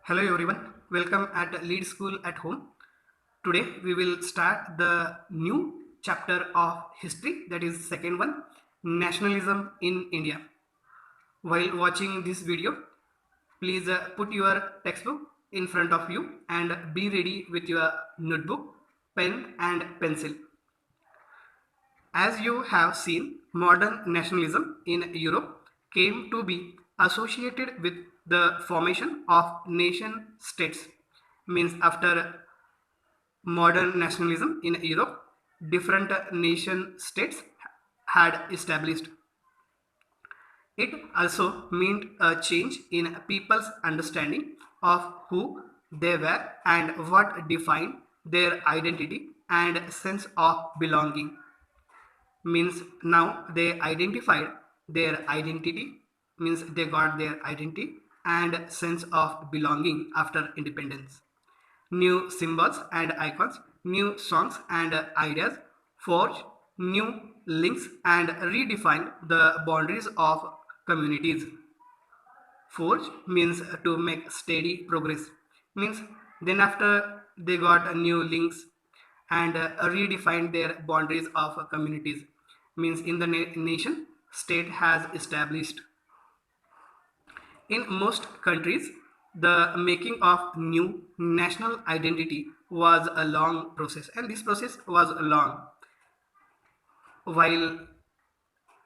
Hello everyone, welcome at Lead School at Home. Today we will start the new chapter of history, that is second one, nationalism in India. While watching this video, please put your textbook in front of you and be ready with your notebook, pen and pencil. As you have seen, modern nationalism in Europe came to be associated with the formation of nation states. Means after modern nationalism in Europe, different nation states had established. It also meant a change in people's understanding of who they were and what defined their identity and sense of belonging. Means now they identified their identity, means they got their identity and sense of belonging after independence. New symbols and icons, new songs and ideas forged new links and redefined the boundaries of communities. Forge means to make steady progress. Means then after they got new links and redefined their boundaries of communities. Means in the nation state has established. In most countries, the making of new national identity was a long process, and this process was long. While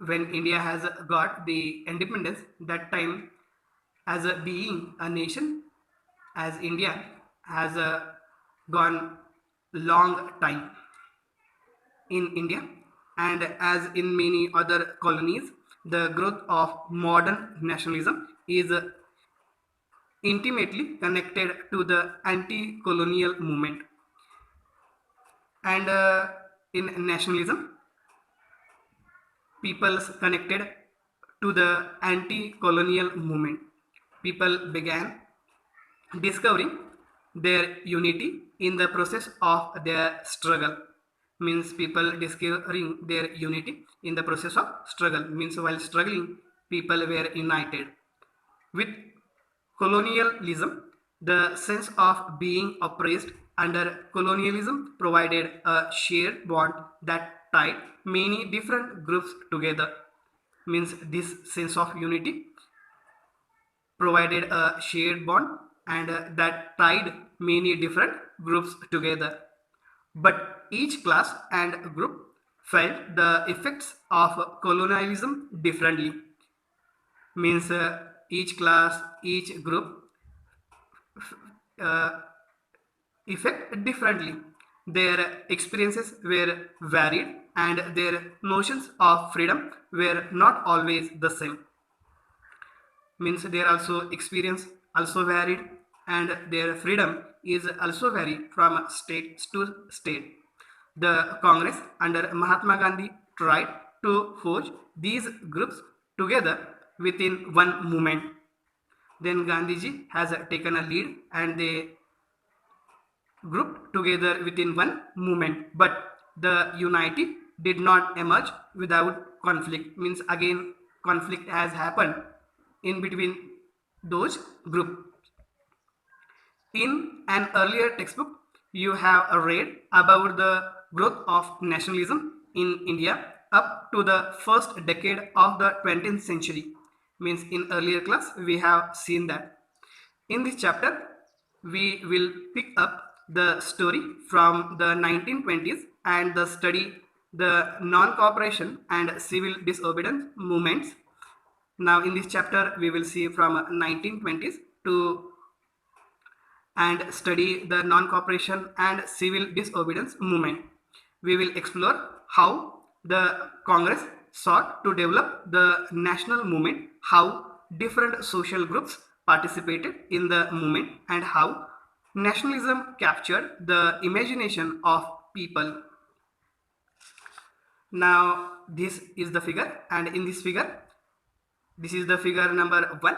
when India has got the independence, that time as a being a nation, as India has gone long time in India, and as in many other colonies, the growth of modern nationalism is intimately connected to the anti-colonial movement. And in nationalism, people connected to the anti-colonial movement. People began discovering their unity in the process of their struggle. Means people discovering their unity in the process of struggle. Means while struggling, people were united. With colonialism, the sense of being oppressed under colonialism provided a shared bond that tied many different groups together. Means this sense of unity provided a shared bond and that tied many different groups together. But each class and group felt the effects of colonialism differently. Means each class, each group uh, effect differently. Their experiences were varied and their notions of freedom were not always the same. Means their also experience also varied and their freedom is also varied from state to state. The Congress under Mahatma Gandhi tried to forge these groups together within one movement. Then Gandhiji has taken a lead and they grouped together within one movement. But the unity did not emerge without conflict. Means again conflict has happened in between those groups. In an earlier textbook, you have read about the growth of nationalism in India up to the first decade of the 20th century. Means in earlier class, we have seen that. In this chapter, we will pick up the story from the 1920s and the study the non-cooperation and civil disobedience movements. Now in this chapter, we will see from 1920s to and study the non-cooperation and civil disobedience movement. We will explore how the Congress sought to develop the national movement, how different social groups participated in the movement, and how nationalism captured the imagination of people. Now, this is the figure, and in this figure, this is the figure number 1.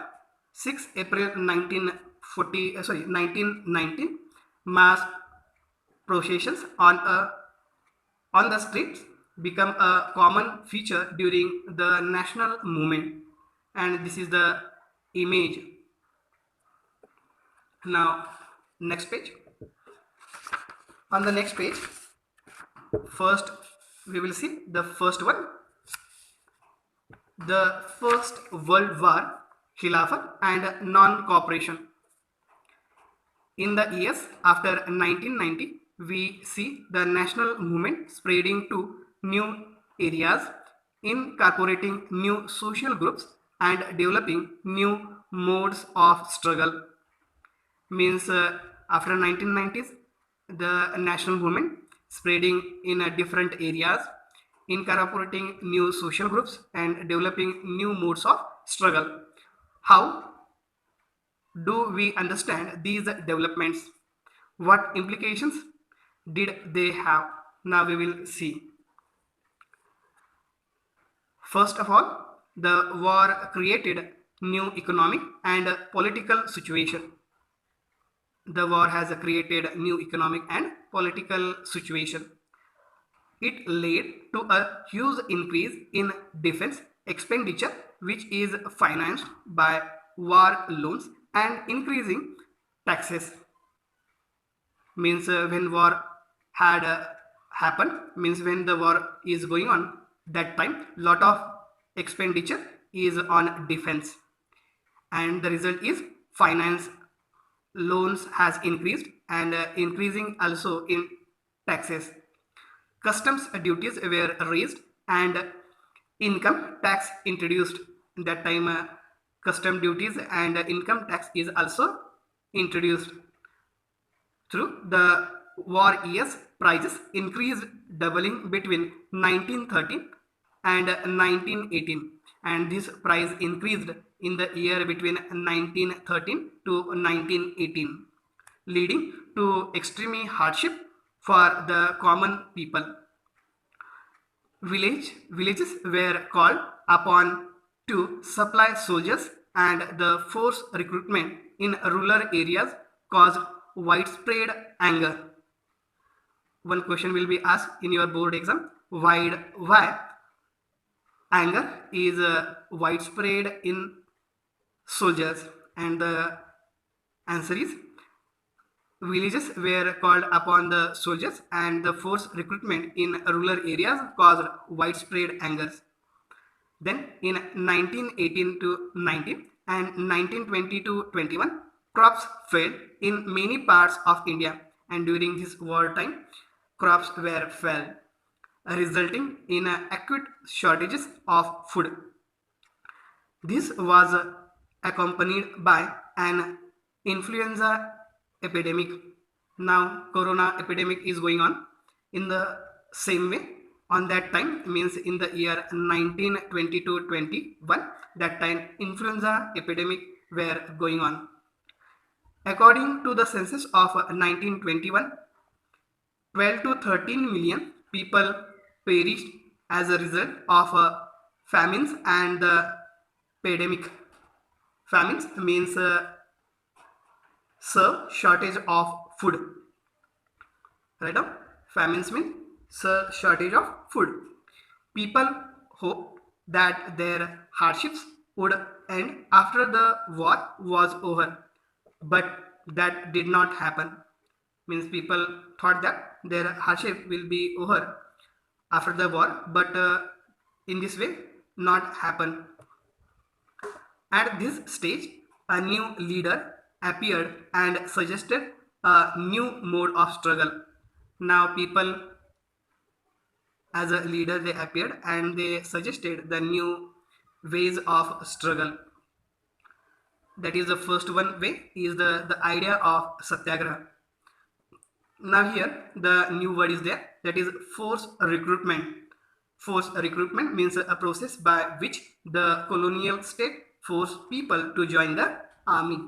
6 April 1919 mass processions on the streets become a common feature during the national movement, and this is the image. Now, next page. On the next page, first we will see the first one, the First World War, Khilafat and non-cooperation. In the years after 1990, we see the national movement spreading to new areas, incorporating new social groups and developing new modes of struggle. Means after 1990s, the national movement spreading in different areas, incorporating new social groups and developing new modes of struggle. How do we understand these developments? What implications did they have? Now we will see. First of all, the war created new economic and political situation. The war has created new economic and political situation. It led to a huge increase in defense expenditure, which is financed by war loans and increasing taxes. Means when war had happened, means when the war is going on, that time lot of expenditure is on defense, and the result is finance loans has increased and increasing also in taxes. Customs duties were raised and income tax introduced. That time custom duties and income tax is also introduced. Through the war years, prices increased, doubling between 1913 and 1918, and this price increased in the year between 1913 to 1918, leading to extreme hardship for the common people. Villages were called upon to supply soldiers, and the forced recruitment in rural areas caused widespread anger. One question will be asked in your board exam: why anger is widespread in soldiers? And the answer is villages were called upon the soldiers, and the forced recruitment in rural areas caused widespread angers. Then in 1918 to 19 and 1920 to 21, crops failed in many parts of India, and during this wartime, crops were fell, resulting in acute shortages of food. This was accompanied by an influenza epidemic. Now, corona epidemic is going on in the same way. On that time, means in the year 1920 to 21, that time influenza epidemic were going on. According to the census of 1921, 12 to 13 million people perished as a result of famines and the pandemic. Famines means shortage of food. Right now, famines mean shortage of food. People hoped that their hardships would end after the war was over, but that did not happen. Means people thought that their hardship will be over after the war, but in this way not happen. At this stage, a new leader appeared and suggested a new mode of struggle. Now people as a leader they appeared and they suggested the new ways of struggle. That is the first one way is the idea of satyagraha. Now here the new word is there, that is forced recruitment. Forced recruitment means a process by which the colonial state forced people to join the army.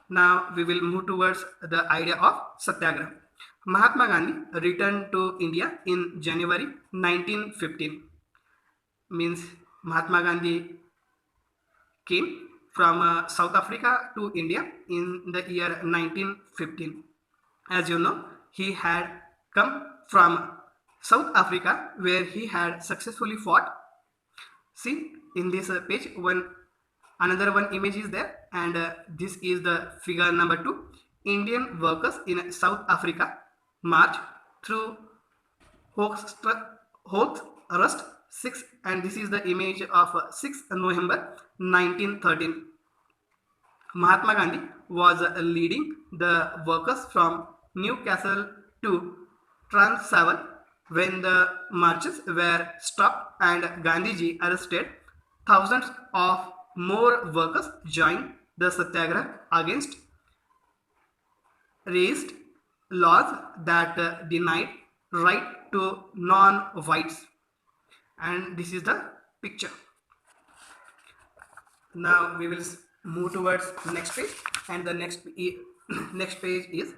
Now we will move towards the idea of satyagraha. Mahatma Gandhi returned to India in January 1915. Means Mahatma Gandhi came from South Africa to India in the year 1915. As you know, he had come from South Africa where he had successfully fought. See in this page, another one image is there. and this is the figure number 2. Indian workers in South Africa march through Hoax Rust 6, and this is the image of 6 November 1913. Mahatma Gandhi was leading the workers from Newcastle to Transvaal when the marches were stopped and Gandhiji arrested. Thousands of more workers joined the satyagraha against raised laws that denied right to non-whites, and this is the picture. Now we will move towards next page, and the next page is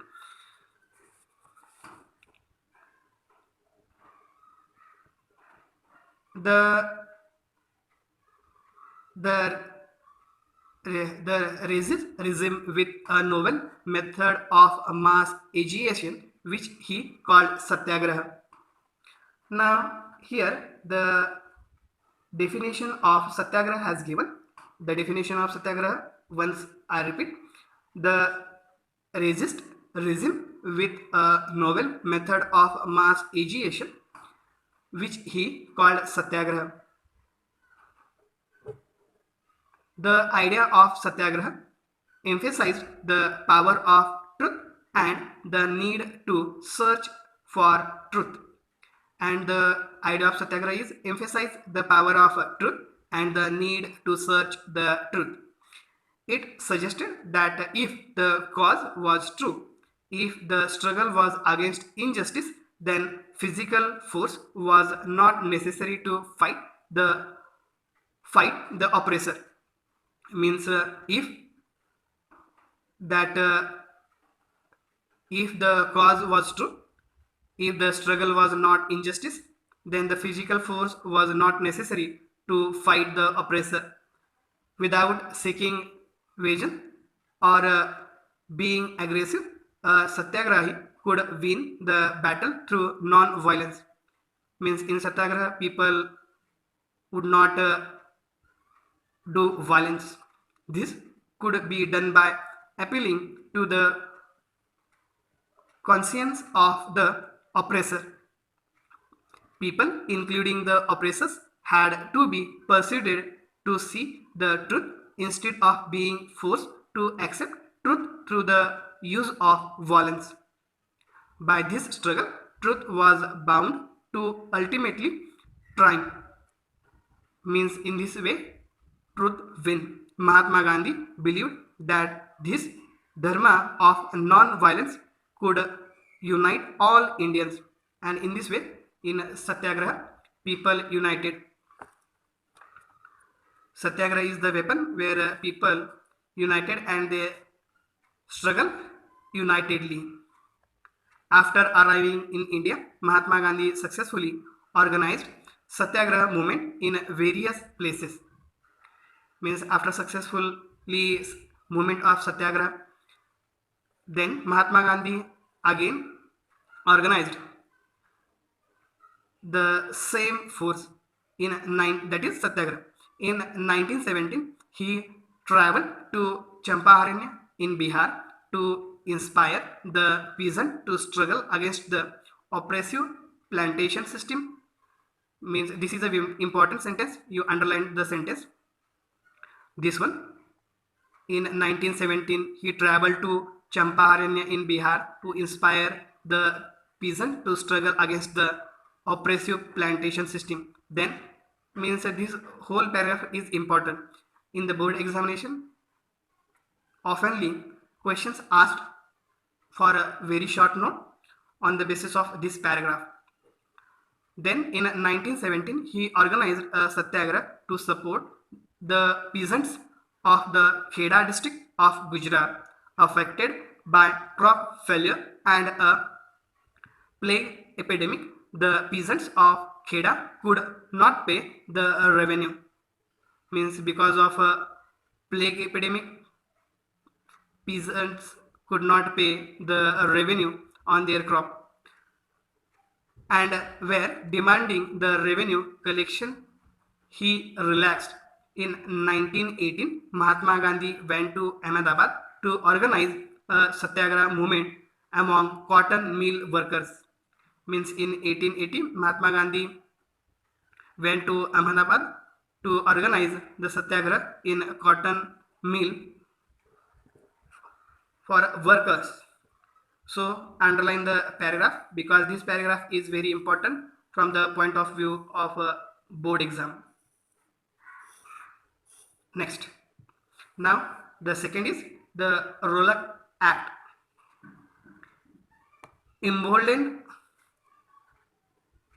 the the resist with a novel method of mass agitation which he called satyagraha. Now here the definition of satyagraha has given. The definition of satyagraha, once I repeat, the resist regime with a novel method of mass agitation which he called satyagraha. The idea of satyagraha emphasized the power of truth and the need to search for truth. And the idea of satyagraha is emphasize the power of truth and the need to search the truth. It suggested that if the cause was true, if the struggle was against injustice, then physical force was not necessary to fight the oppressor. Means if the cause was true, if the struggle was not injustice, then the physical force was not necessary to fight the oppressor. Without seeking vengeance or being aggressive, a satyagrahi could win the battle through non-violence. Means in satyagraha, people would not do violence. This could be done by appealing to the conscience of the oppressor. People, including the oppressors, had to be persuaded to see the truth instead of being forced to accept truth through the use of violence. By this struggle, truth was bound to ultimately triumph. Means in this way, truth win. Mahatma Gandhi believed that this dharma of non-violence could unite all Indians, and in this way, in Satyagraha, people united. Satyagraha is the weapon where people united and they struggle unitedly. After arriving in India, Mahatma Gandhi successfully organized Satyagraha movement in various places. Means after successfully movement of Satyagraha, then Mahatma Gandhi again organized the same force that is Satyagraha. In 1917, he traveled to Champaran in Bihar to inspire the peasant to struggle against the oppressive plantation system. Means this is a important sentence. You underline the sentence. This one. In 1917, he traveled to Champaran in Bihar to inspire the peasant to struggle against the oppressive plantation system. Then means that this whole paragraph is important. In the board examination, oftenly questions asked for a very short note on the basis of this paragraph. Then in 1917, he organized a satyagraha to support the peasants of the Kheda district of Gujarat affected by crop failure and a plague epidemic. The peasants of Kheda could not pay the revenue. Means because of a plague epidemic, peasants could not pay the revenue on their crop and were demanding the revenue collection. He relaxed In 1918, Mahatma Gandhi went to Ahmedabad to organize a satyagraha movement among cotton mill workers. Means in 1880, Mahatma Gandhi went to Ahmedabad to organize the satyagraha in a cotton mill for workers. So underline the paragraph because this paragraph is very important from the point of view of a board exam. Next. Now the second is the Rollock Act. Emboldened,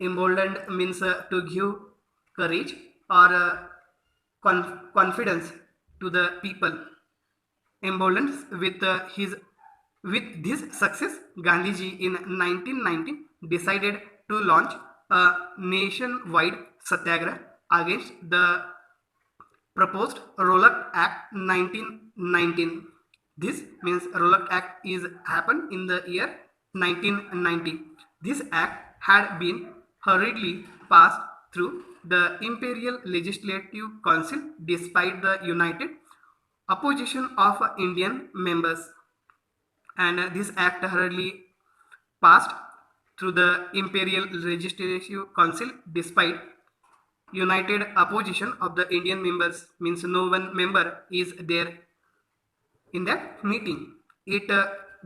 emboldened means to give courage or confidence to the people. Emboldened with this success, Gandhiji in 1919 decided to launch a nationwide satyagraha against the proposed Rollock Act 1919. This means Rollock Act is happened in the year 1990. This act had been hurriedly passed through the Imperial Legislative Council despite the united opposition of Indian members, and this act hurriedly passed through the Imperial Legislative Council despite united opposition of the Indian members. Means no one member is there in that meeting. It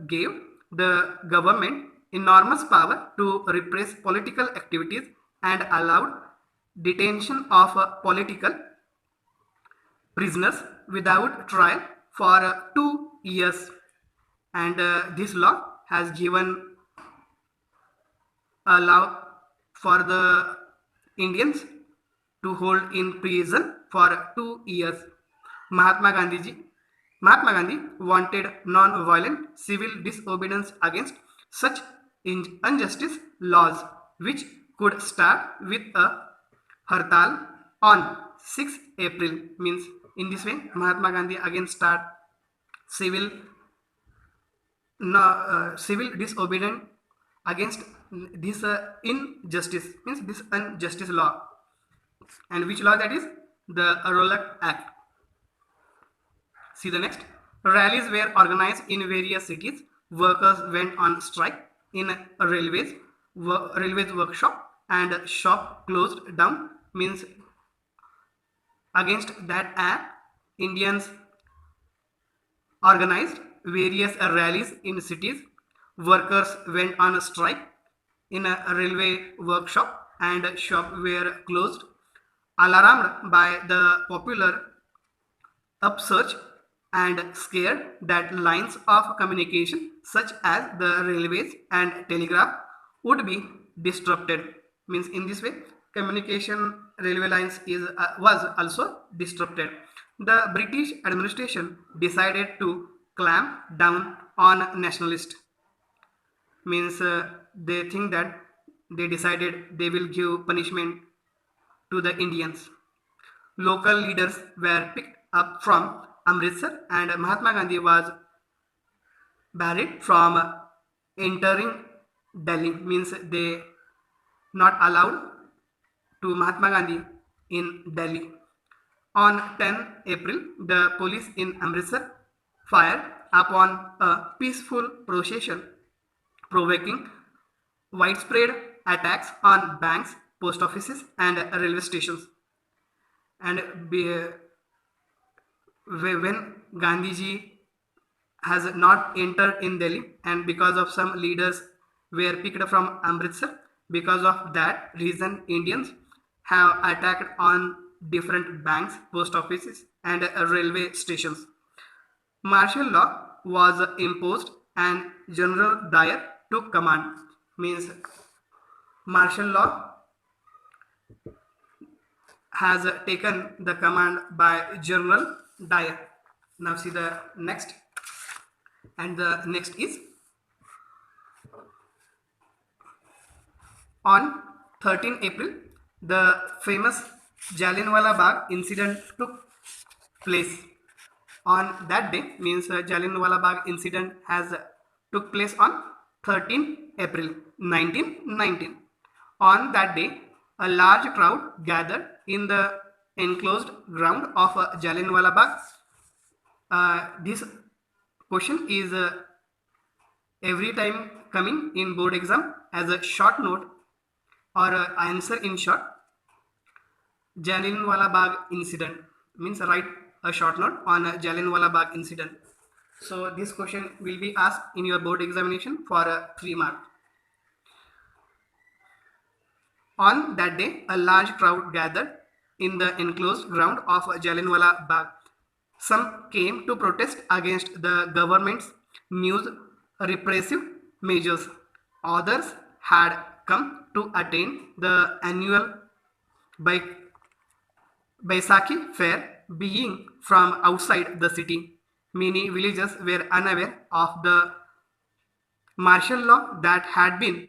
gave the government enormous power to repress political activities and allowed detention of political prisoners without trial for 2 years. And this law has given a law for the Indians to hold in prison for 2 years. Mahatma Gandhi Mahatma Gandhi wanted non-violent civil disobedience against such injustice laws, which could start with a hartal on 6 April. Means in this way, Mahatma Gandhi again start civil civil disobedience against this injustice, means this injustice law. And which law that is? The Rollock Act. See the next. Rallies were organized in various cities. Workers went on strike in railways workshop, and shop closed down. Means against that act, Indians organized various rallies in cities. Workers went on strike in a railway workshop, and shops were closed. Alarmed by the popular upsurge and scared that lines of communication such as the railways and telegraph would be disrupted. Means in this way, communication railway lines was also disrupted. The British administration decided to clamp down on nationalists. Means they think that they decided they will give punishment to the Indians. Local leaders were picked up from Amritsar, and Mahatma Gandhi was barred from entering Delhi. Means they not allowed to Mahatma Gandhi in Delhi. On 10 April, the police in Amritsar fired upon a peaceful procession, provoking widespread attacks on banks, post offices, and railway stations. And when Gandhiji has not entered in Delhi, and because of some leaders were picked from Amritsar, because of that reason, Indians have attacked on different banks, post offices, and railway stations. Martial law was imposed, and General Dyer took command. Means martial law has taken the command by General Dyer. Now see the next. And the next is on 13 April, the famous Jallianwala Bagh incident took place. On that day, means Jallianwala Bagh incident has took place on 13 April 1919. On that day, a large crowd gathered in the enclosed ground of Jallianwala Bagh? This question is every time coming in board exam as a short note or answer in short. Jallianwala Bagh incident means write a short note on Jallianwala Bagh incident. So this question will be asked in your board examination for 3 marks. On that day, a large crowd gathered in the enclosed ground of Jallianwala Bagh. Some came to protest against the government's new repressive measures. Others had come to attend the annual Baisakhi fair. Being from outside the city, many villagers were unaware of the martial law that had been.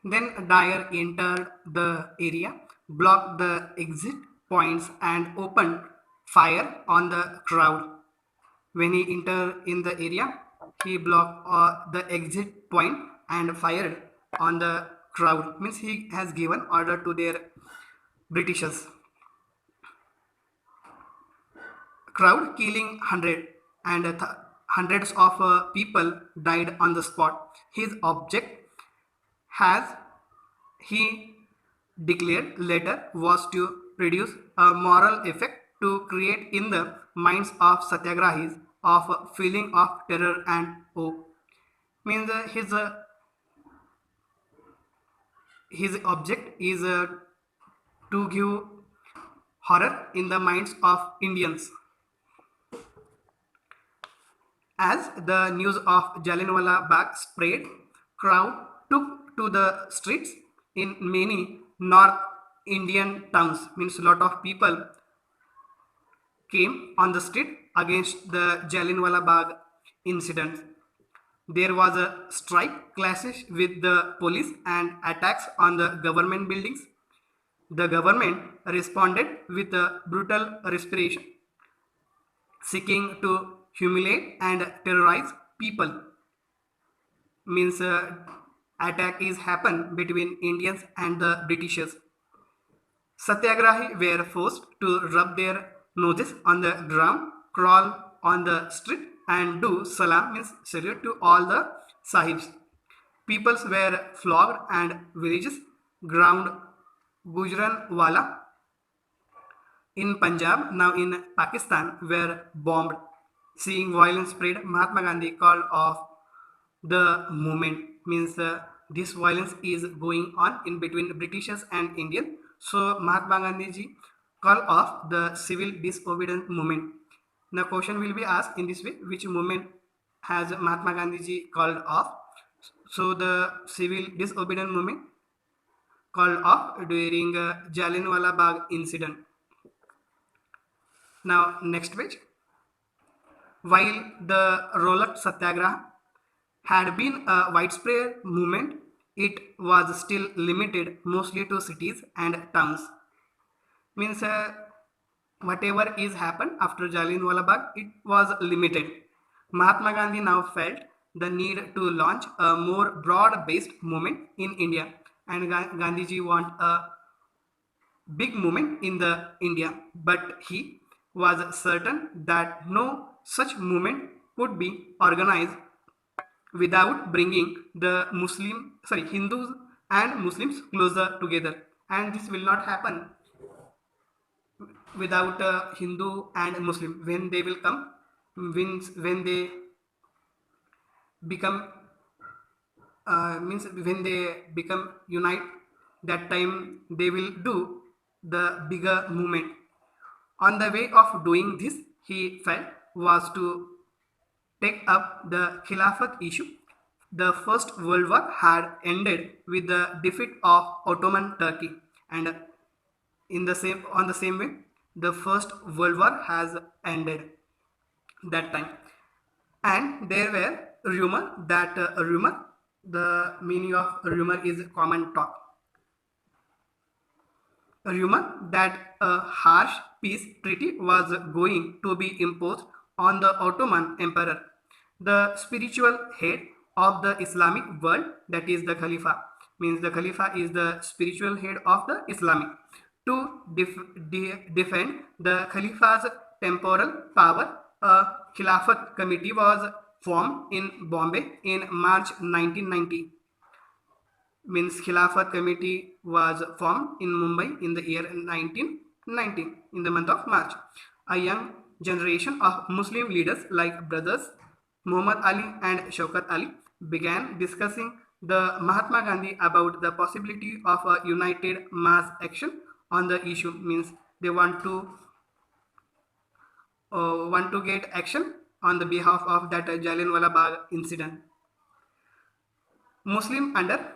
Then Dyer entered the area, blocked the exit points, and opened fire on the crowd. When he entered in the area, he blocked the exit point and fired on the crowd. Means he has given order to their Britishers. Crowd killing and hundreds of people died on the spot. His object, has he declared later, was to produce a moral effect to create in the minds of satyagrahis of a feeling of terror and awe. Means his object is to give horror in the minds of Indians. As the news of Jallianwala Bagh spread, crowd took to the streets in many North Indian towns. Means a lot of people came on the street against the Jallianwala Bagh incident. There was a strike, clashes with the police, and attacks on the government buildings. The government responded with a brutal repression, seeking to humiliate and terrorize people. Means attack is happened between Indians and the Britishers. Satyagrahi were forced to rub their noses on the ground, crawl on the street, and do salam, means salute, to all the sahibs. Peoples were flogged and villages ground Gujranwala in Punjab, now in Pakistan, were bombed. Seeing violence spread, Mahatma Gandhi called off the movement. Means this violence is going on in between Britishers and Indians. So Mahatma Gandhi ji called off the civil disobedience movement. The question will be asked in this way: which movement has Mahatma Gandhi ji called off? So the civil disobedience movement called off during Jallianwala Bagh incident. Now next page. While the roller satyagraha had been a widespread movement, it was still limited mostly to cities and towns. Means whatever is happened after Jallianwala Bagh, it was limited. Mahatma Gandhi now felt the need to launch a more broad-based movement in India, and Gandhiji want a big movement in the India, but he was certain that no such movement could be organized without bringing the Hindus and Muslims closer together, and this will not happen without Hindu and Muslim. When they will come, when they become means when they become unite, that time they will do the bigger movement. On the way of doing this, he felt was to take up the Khilafat issue. The First World War had ended with the defeat of Ottoman Turkey, and in the same on the same way, the First World War has ended that time. And there were rumor, the meaning of rumor is common talk. A rumor that a harsh peace treaty was going to be imposed on the Ottoman Emperor, the spiritual head of the Islamic world, that is the Khalifa. means the Khalifa is the spiritual head of the Islamic. To defend the Khalifa's temporal power, a Khilafat committee was formed in Bombay in March 1990. Means Khilafat committee was formed in Mumbai in the year 1919 in the month of March. A young generation of Muslim leaders like brothers Muhammad Ali and Shaukat Ali began discussing the Mahatma Gandhi about the possibility of a united mass action on the issue. Means they want to get action on the behalf of that Jallianwala Bagh incident. Muslim under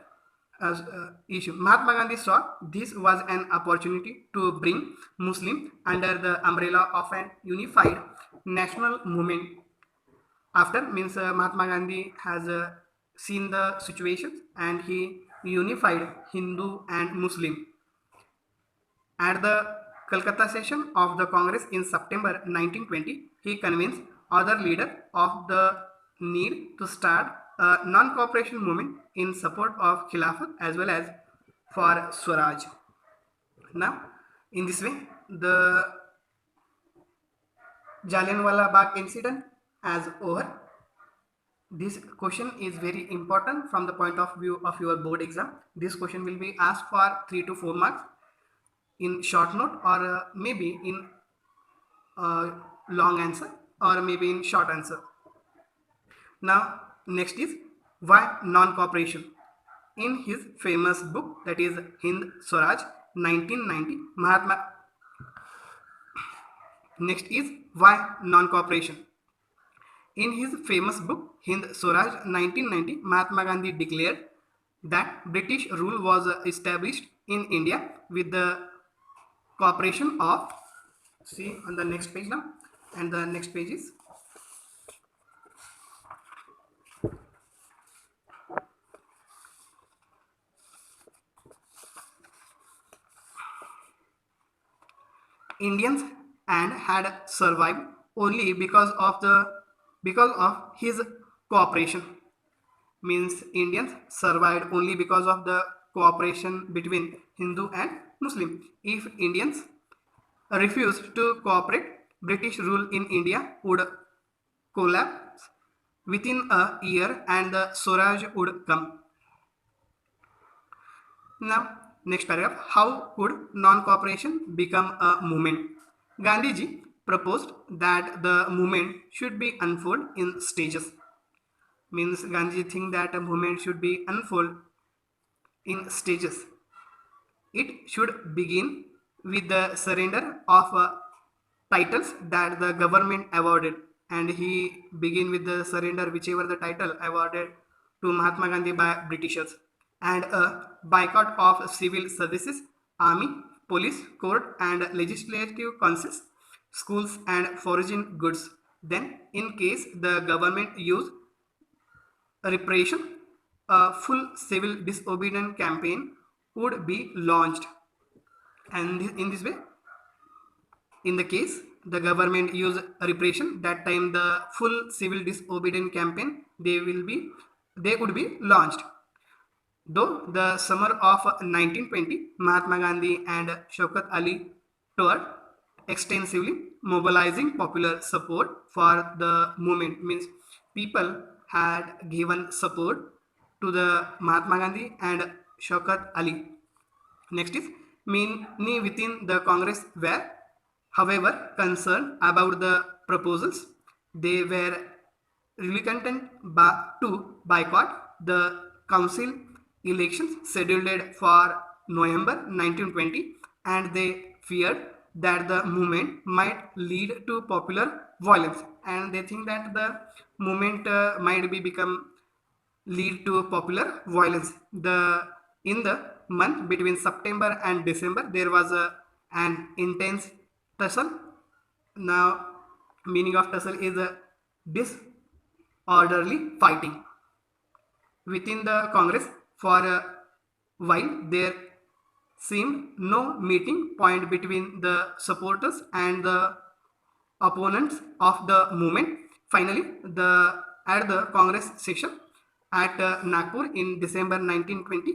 issue. Mahatma Gandhi saw this was an opportunity to bring Muslim under the umbrella of an unified national movement. After means Mahatma Gandhi has seen the situation and he unified Hindu and Muslim. At the Calcutta session of the Congress in September 1920, he convinced other leaders of the need to start a non-cooperation movement in support of Khilafat as well as for Swaraj. Now, in this way, the Jallianwala Bagh incident is over. This question is very important from the point of view of your board exam. This question will be asked for 3 to 4 marks in short note or maybe in long answer or maybe in short answer. Now next is why non-cooperation. In his famous book that is Hind Swaraj 1990, Mahatma. Next is why non-cooperation. In his famous book Hind Swaraj 1990, Mahatma Gandhi declared that British rule was established in India with the cooperation of, see on the next page now, and the next page is Indians and had survived only because of his cooperation. Means Indians survived only because of the cooperation between Hindu and Muslim. If Indians refused to cooperate, British rule in India would collapse within a year and the Swaraj would come. Now, next paragraph. How could non-cooperation become a movement? Gandhiji proposed that the movement should be unfolded in stages. Means Gandhiji think that a movement should be unfolded in stages. It should begin with the surrender of titles that the government awarded, and he begin with the surrender whichever the title awarded to Mahatma Gandhi by Britishers, and a boycott of civil services, army, police, court and legislative councils, schools and foreign goods. Then in case the government use repression, a full civil disobedience campaign would be launched, and in this way, in the case the government use repression, that time the full civil disobedience campaign they would be launched. Though the summer of 1920, Mahatma Gandhi and Shaukat Ali toured extensively, mobilizing popular support for the movement. Means people had given support to the Mahatma Gandhi and Shaukat Ali. Next is many within the Congress were, however, concerned about the proposals. They were reluctant to boycott the council elections scheduled for November 1920, and they feared that the movement might lead to popular violence, and they think that the movement might be become lead to popular violence. In the month between September and December, there was an intense tussle. Now, meaning of tussle is a disorderly fighting within the Congress. For a while, there seemed no meeting point between the supporters and the opponents of the movement. Finally, at the Congress session at Nagpur in December 1920,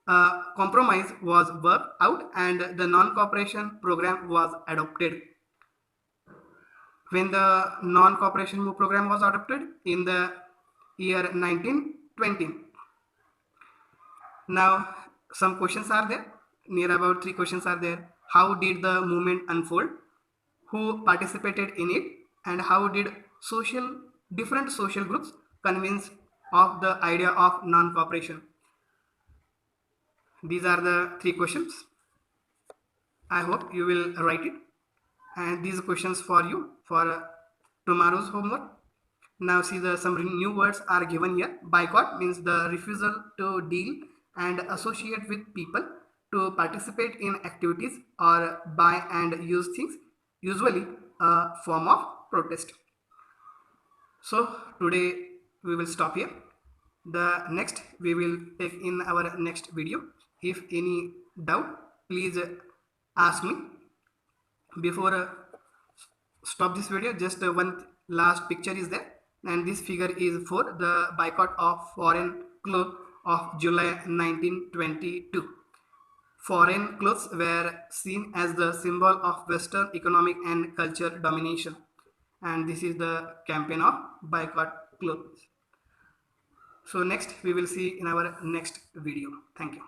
A compromise was worked out and the non-cooperation program was adopted. When the non-cooperation program was adopted in the year 1920. Now some questions are there, near about 3 questions are there. How did the movement unfold? Who participated in it? And how did different social groups convince of the idea of non-cooperation? These are the 3 questions. I hope you will write it. And these questions for you for tomorrow's homework. Now see some new words are given here. Boycott means the refusal to deal and associate with people, to participate in activities or buy and use things, usually a form of protest. So today we will stop here. The next we will take in our next video. If any doubt, please ask me. Before stop this video, just one last picture is there, and this figure is for the boycott of foreign clothes of July 1922. Foreign clothes were seen as the symbol of Western economic and culture domination, and this is the campaign of boycott clothes. So next we will see in our next video. Thank you.